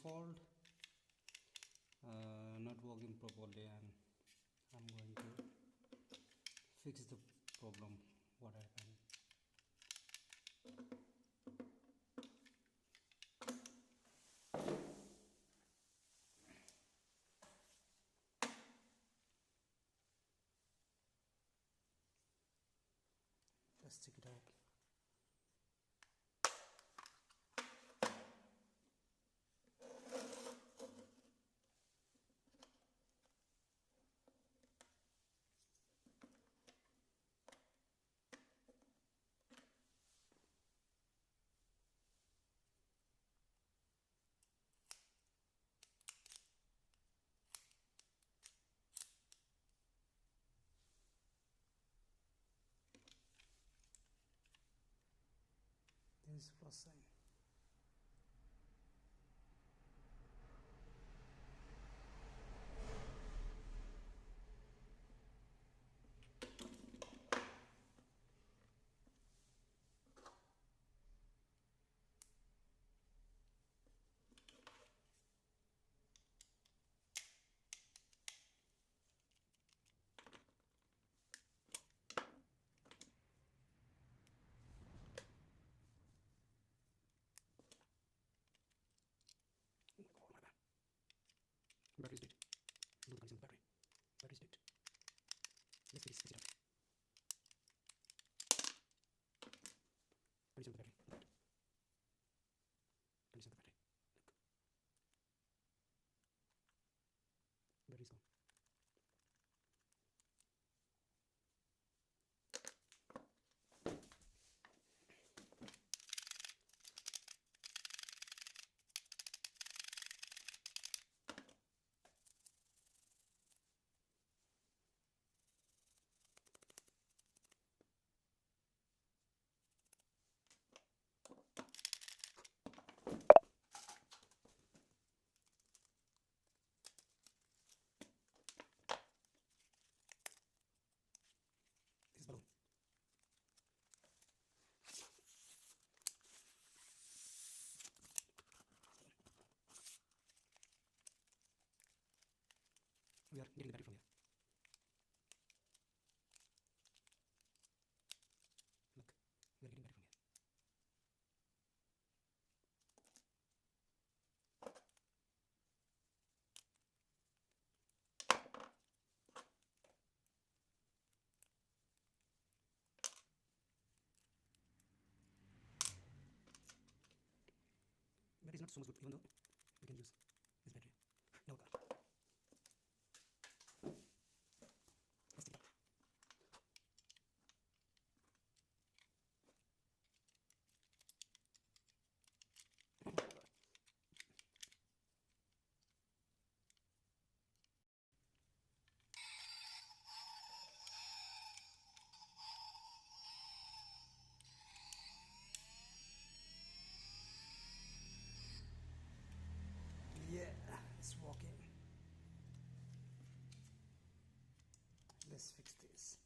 fault not working properly, and I'm going to fix the problem what happened. Let's check it out. This is the first sign. Oh my bad. Battery is dead. Do the connection battery. Battery is dead. Let's switch it up. Condition of the battery. Right. Condition of the battery. Look. Battery is gone. This balloon. We are getting the battery from here. Look, we are getting battery from here. Battery is not so much good, even though we can use this battery in our car. Let's take it out. Yeah, it's working. Let's fix this.